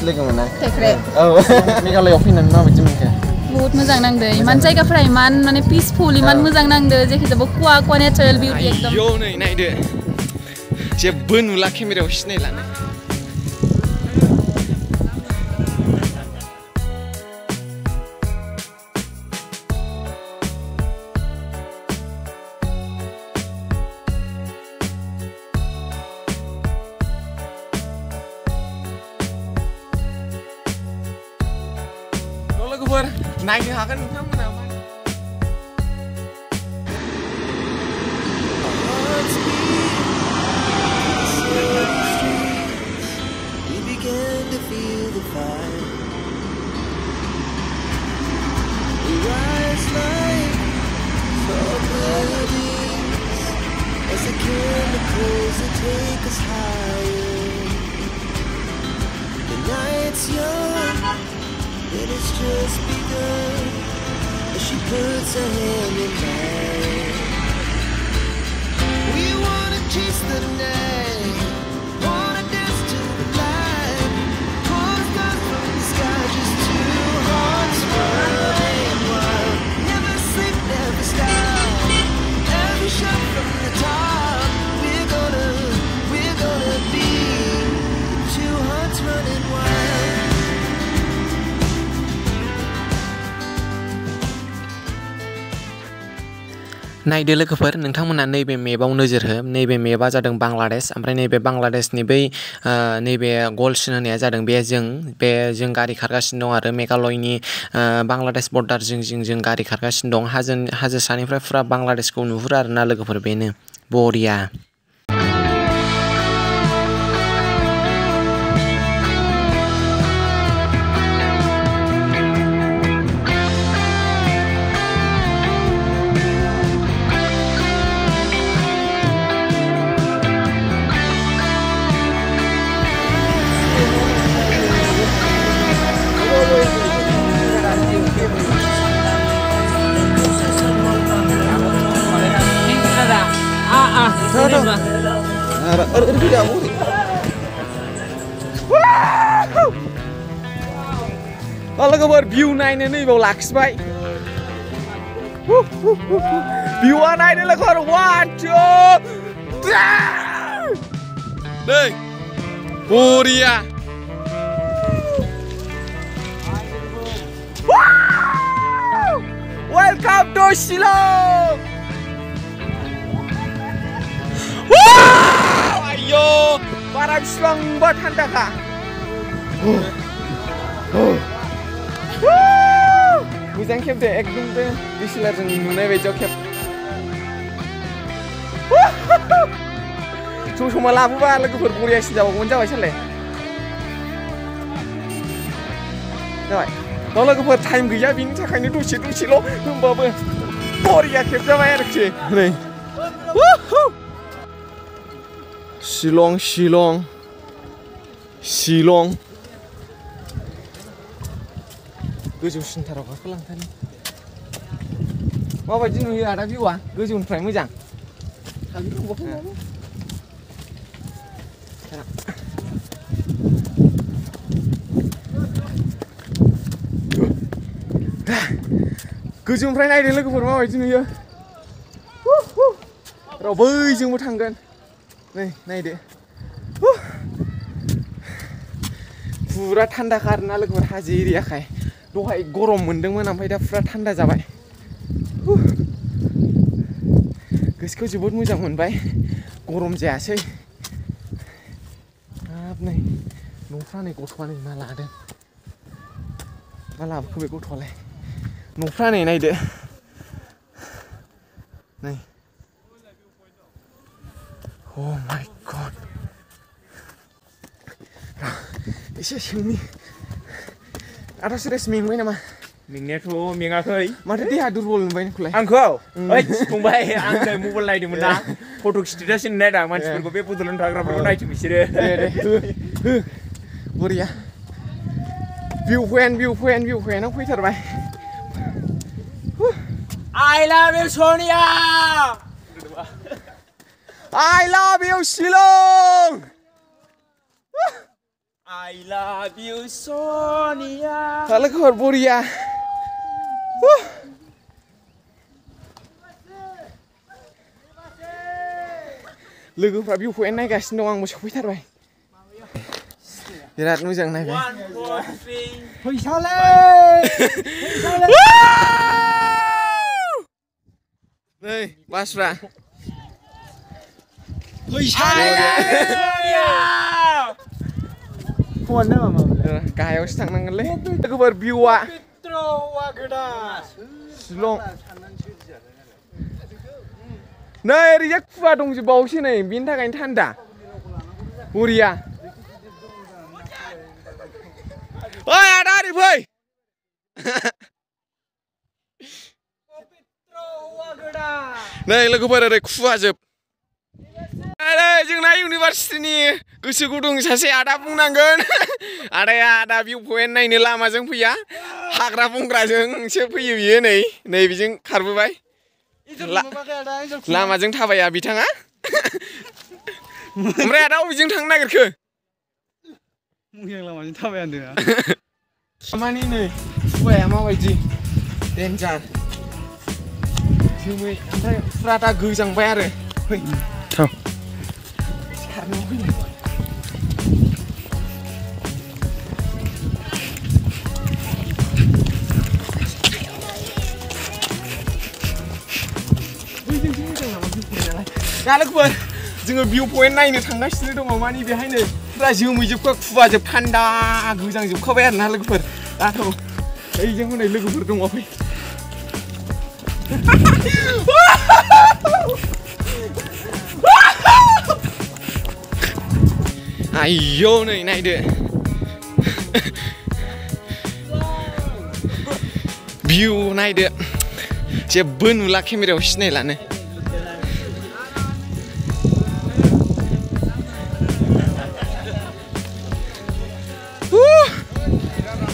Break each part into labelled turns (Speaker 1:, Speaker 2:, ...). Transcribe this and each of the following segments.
Speaker 1: लोगो मोना
Speaker 2: थेख्रे
Speaker 1: औ मेघालयआव फैनानै माबायदि मोनखो
Speaker 2: बहुत मोजां नांदो इमान जायगाफोरा इमान माने पिसफुल इमान मोजां नांदो जेखिजाबो कुवा कुवा नेचारेल बिउटी एकदम
Speaker 1: आयौ नै नायदो जेबो नुला केमेरायाव सिनायलानो लोगोफोर नायनो हागोन नोंथांमोना
Speaker 3: It has just begun as she puts her hand in mine. We wanna chase the night, wanna dance to the light, pull the stars from the sky, just two hearts running wild. Never sleep, never stop, every shot from the top. We're gonna be two hearts running wild.
Speaker 4: नायदो लोगोफोर नोंथांमोना नैबे मेपआव नोजोर हो नैबे मेपआ जादों बांलादेश ओमफ्राय नैबे बांलादेशनि बै नैबे गलसिन होनाया जादों बे जों गारि खारगासिनो दं आरो मेघालयनि बांलादेश बर्डार जों गारि खारगासिनो दं हाजो सानिफ्राय फुरा बांलादेशखौ नुहुरो आरोना लोगोफोर बेनो बरिया
Speaker 1: लोगोफोर भिउ नायनो नैबाव लाखिबाय भिउआ नायनो लोगोफोर 1 2 नै बरिया वेलकाम टू शिलंग आयो बारा बिसिबांबा थान्दाखा मोजां खेबदो एकदम बे डिसिलारजों नुनाय बायदियाव खेब समा लाबोबा लोगोफोर बरियासिन जाबावगौमोन जाबाय सालाय जाबाय लोगोफोर टाइम गैया बिनि थाखायनो दसेल' होमबाबो बरिया खेबजाबाय आरोखि नै शिलं गोजौसिनथाराव गाखोलांथारनि माबायदि नुयो आदा भिउआ गोजौनिफ्राय मोजां गोजौनिफ्राय नायदो लोगोफोर माबायदि नुयो र बैजोंबो थांगोन नै नायदो फुरा थान्दाखा आरोना लोगोफोर हाजो एरियाखाय दहाय गरम मोन्दोंमोन ओमफ्राय दा फुरा थान्दा जाबाय गोसोखौ जोबोद मोजां मोनबाय गरम जायासै हाब नै न'फ्रा नै गथ'आ नै मा लादों मा लाबोखो बे गथ'आलाय न'फ्रा नै नायदो नै Oh my god एसे सिंनि आदा सुरेश मेंबाय नामा
Speaker 5: मेंनायाथ' मेङाखै
Speaker 1: माथो देहा दुरबल नुबाय नोंखौलाय
Speaker 5: आंखौ ओइ फंबाय आं नै मबाइल नायदोंमोन ना फट' खिथिगासिनो नायदां मानसिफोरखौ बे बड'लेण्ड थाग्राफोरखौ नायथों बिसोरो
Speaker 1: दे बरिया भिउ पइन्टआव फैथारबाय
Speaker 5: I love you Sonia
Speaker 1: I love you Shillong
Speaker 5: I love you Sonia
Speaker 1: दा लोगोफोर बरिया लोगोफ्रा भिउ पइन्ट नायगासिनो दं आंबो सफैथारबाय बिराद मोजां नायबाय
Speaker 5: 1 4 3
Speaker 3: फैसालै
Speaker 1: नै बासफ्रा
Speaker 3: फन नामा
Speaker 1: गाहायावसो थांनांगोनलै लोगोफोर भिउआ
Speaker 3: पेट्रवा गोदान
Speaker 1: शिलं नै ओरैजा खुवा दंजोबावसो नै बेनि थाखायनो थान्दा बरिया ओइ आदा ओरै फै नै लोगोफोर ओरै खुवाजोब जोंना इउनिभारसिटिनि गोसो गुदुं सासे आदा बुंनांगोन आदाया दा भिउ पइन्ट नायनो लामाजों फैया हाग्रा बंग्राजोंसो फैयो बियो नै बेजों खारबोबाय लामाजों थाबाया बिथाङा ओमफ्राय आदा अबेजों थांनो नागिरखो
Speaker 3: मोजां लामाजों थाबायानो
Speaker 1: माने नै खुवाया माबायदि डेन्जार जोमै ओमफ्राय फुरा दा गोजांबाय आरो फै खारनो फैबाय दा लोगोफोर जोङो भिउ पइन्ट नायनो थांगासिनो दङ माने बेहायनो फुरा जोमैजोबखा खुवाजोब थान्दा गोजांजोबखाबाय आरोना लोगोफोर दाथ' ओइजों हनै लोगोफोर दङ फै आयौ नै नायदो भिउ नायदो जेबो नुला केमेरायाव सिनायलानो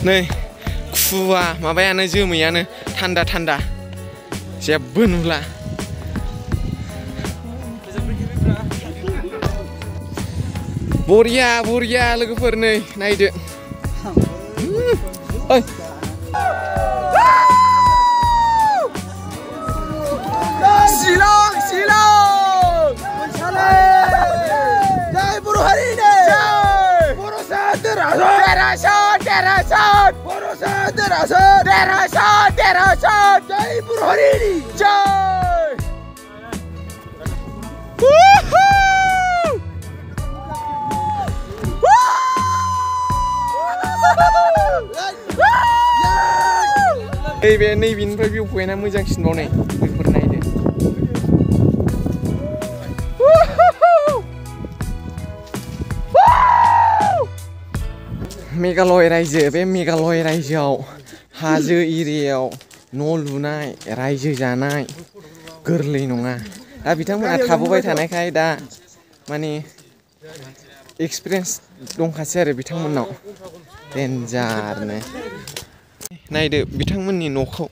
Speaker 1: नै खुवा माबायानो जोमैयानो थान्दा थान्दा जेबो नुला बरिया बरिया लोगोफोर नै नायदो ओइ शिलं शिलं
Speaker 3: जय बर' हारिनि बर' देरहासार बर' देरहासार जय बर' हारिनि
Speaker 1: नैबेनिफ्राय भिउ पइन्टआ मोजांसिनबाव नै बेफोर नायदो मेघालय रायजो बे मेघालय रायजोआव हाजो एरियायाव न' लुनाय रायजो जानाय गोरलै नङा दा बिथांमोना थाबोबाय थानायखाय दा माने एक्सपिरियेन्स दंखासै आरो बिथांमोननाव डेन्जारनो नायदो बिथांमोननि न'खौ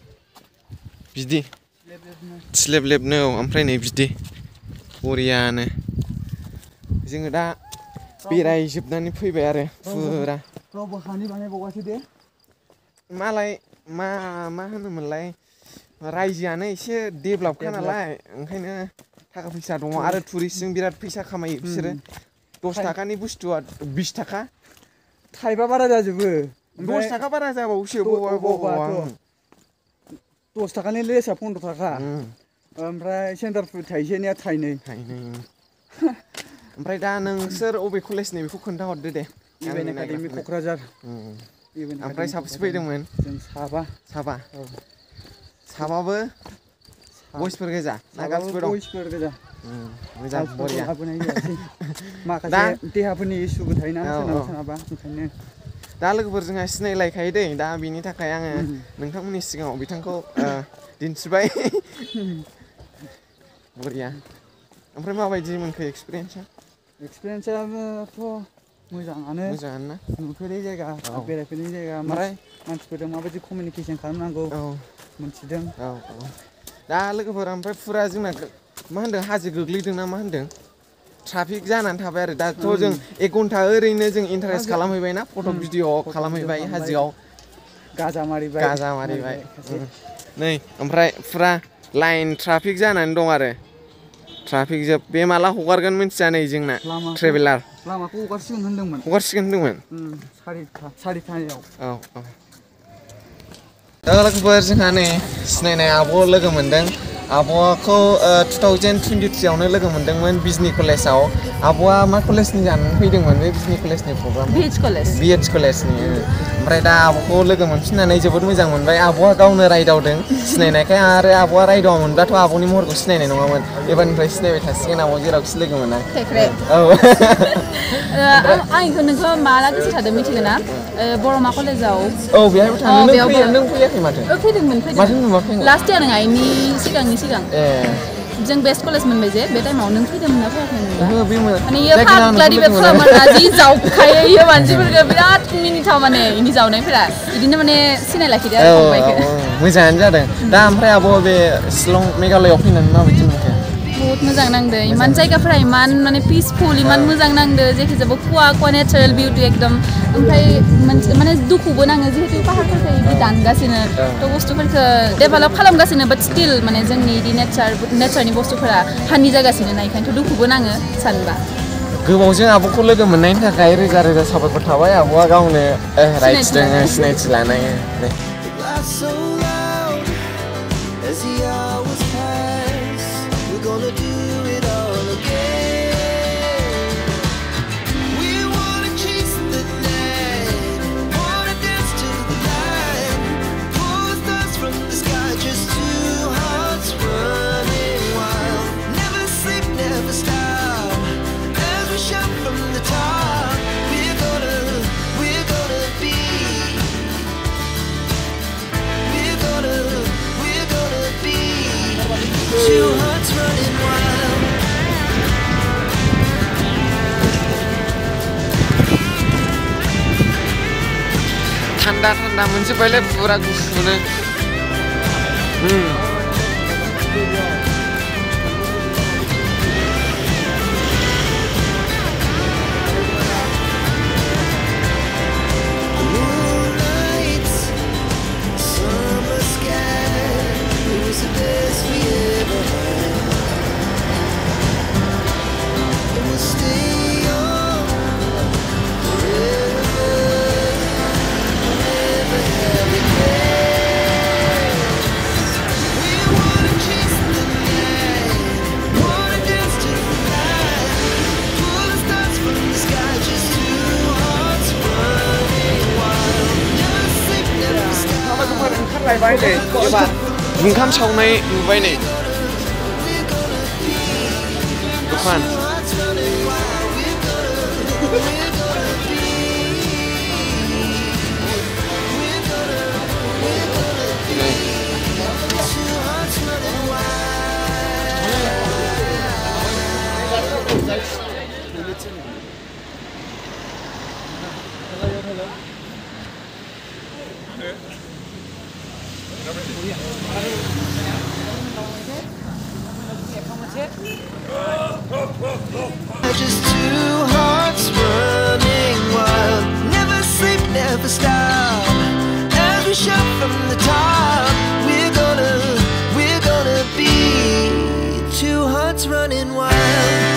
Speaker 1: बिदि स्लेब लेबनो ओमफ्राय नै बिदि बरियानो जोङो दा बेरायजोबनानै फैबाय आरो फुरा मालाय मा होनोमोनलाय रायजोआनो एसे डेभेलपखा नालाय ओंखायनो थाखा फैसा दङ आरो टुरिस्टजों बिराद फैसा खामायो बिसोरो 10 थाखानि बुस्थुआ 20 थाखा
Speaker 3: थाइबा बारा जाजोबो
Speaker 1: 10 थाखा बारा जाबावसो बबावबा
Speaker 3: 10 थाखानि लेसआ 15 थाखा ओमफ्राय सेन्टार फुड थाइसेनिया थाइनै
Speaker 1: ओमफ्राय दा नोंसोर अबे कलेजनि बेखौ खोन्थाहरदो दे
Speaker 3: इभेन एकाडेमि क'क्राझार
Speaker 1: ओमफ्राय साबेसे फैदोंमोन
Speaker 3: जों साबाबो
Speaker 1: बयसफोर गोजा ना गासिबो दं
Speaker 3: बयसफोर गोजा
Speaker 1: मोजां बरिया
Speaker 3: माखासे देहाफोरनि इसुबो थायोना सोरनाबा ओंखायनो
Speaker 1: दा लोगोफोर जोंहा सिनायलायखायो दै दा बिनि थाखाय आङो नोंथांमोननि सिगाङाव बिथांखौ दिन्थिबाय बरिया ओमफ्राय माबायदि मोनखो
Speaker 3: एक्सपिरियेन्सआथ' मोजाङानो ना नुफेरै जायगा बेरायफेरै जायगा ओमफ्राय मानसिफोरजों माबायदि कमिउनिकेसन खालामनांगौ मोनथिदों
Speaker 1: दा लोगोफोर ओमफ्राय फुरा जोंना मा होनदों हाजो गोग्लैदों ना मा होनदों ट्राफिक जानानै थाबाय आरो दाथ' जों 1 घन्टा ओरैनो जों इन्टारेस्ट खालामहैबाय ना फट' भिडिअ खालामहैबाय हाजोआव
Speaker 6: गाजा
Speaker 1: मारिबाय नै ओमफ्राय फुरा लाइन ट्राफिक जानानै दं आरो ट्राफिक जोब बे माला हगारगोन मिथिया नै जोंना ट्रेभेलार
Speaker 6: लामाखौ हगारसिगोन होनदोंमोन सारिथायाव
Speaker 1: लोगोफोर जोंहा नै सिनायनाय आब' लोगो मोनदों आब'खौ 2023 आवनो लोगो मोनदोंमोन बिजनि कलेजाव आब'आ मा कलेजनि जानानै फैदोंमोन बे बिजनि कलेजनि प्रग्राम BH कलेजनि ओमफ्राय दा आब'खौ लोगो मोनफिननानै जोबोद मोजां मोनबाय आब'आ गावनो रायदावदों सिनायनायखाय आरो आब'आ रायदावामोनब्लाथ' आब'नि महरखौ सिनायनाय नङामोन एबारनिफ्राय सिनायबाय थासिगोन आब' जेरावखि लोगो मोना औ
Speaker 2: आं इखौ नोंखौ माला गोसो थादों मिथिगोन ना बर'मा कलेजाव
Speaker 1: औ बेहायबो थांनो नों फैयाखै माथो
Speaker 2: फैदोंमोन
Speaker 1: माथो नुवाखै
Speaker 2: लास्ट इयार नङानि सिगां जों बेस्ट कलेज मोनबाय जे बे टाइमाव नों फैदोंमोन ना फैयाखै माने इयो फाग्लादि बे खालामोना जि जावखायो इयो मानसिफोरखौ बिराद मिनिथाव माने इनि जावनायफोरा बिदिनो माने सिनाय लाखिदो आरो फंबायखौ
Speaker 1: मोजाङानो जादों दा ओमफ्राय आब' बे शिलं मेघालयआव फैनानै माबायदि मोनखो
Speaker 2: बहुत मोजां नांदो इमान जायगाफोरा इमान माने पिसफुल इमान मोजां नांदो जेखिजाबो कुवा नेचारेल बिउटि एकदम ओमफ्राय माने दुखुबो नाङो जिहेतु पाहारफोरखौ इदि दानगासिनो थ' बुस्थुफोरखौ डेभेलप खालामगासिनो बाट स्टिल माने जोंनि इदि नेचारनि बुस्थुफोरा हानि जागासिनो ना इखायनोथ' दुखुबो नाङो सानबा
Speaker 1: गोबावजों आब'खौ लोगो मोननायनि थाखाय रोजा रोजा साबायखर थाबाय आब'आ गावनो राइट्सजों सिनायथि लानाय
Speaker 3: Gonna do it all again. We wanna chase the night, wanna dance to the light, pull the stars from the sky, just two hearts running wild. Never sleep, never stop, as we shout from the top. We're gonna be. We're gonna be. Two hearts running wild.
Speaker 1: Thanda मोनजोब्बायलै पुरा गुसुनो
Speaker 3: Moonlight, summer sky, it was the best we ever had. And we'll stay on forever, never have regrets. We wanna chase the night, wanna dance to the light, pull the stars from the sky, just two hearts running wild. Never sleep, never stop.
Speaker 1: ओंखारलायबाय नै एबार ओंखाम सावनाय नुबाय नै दखान
Speaker 3: Just two hearts running wild. Never sleep, never stop, as we shout from the top. We're gonna be two hearts running wild.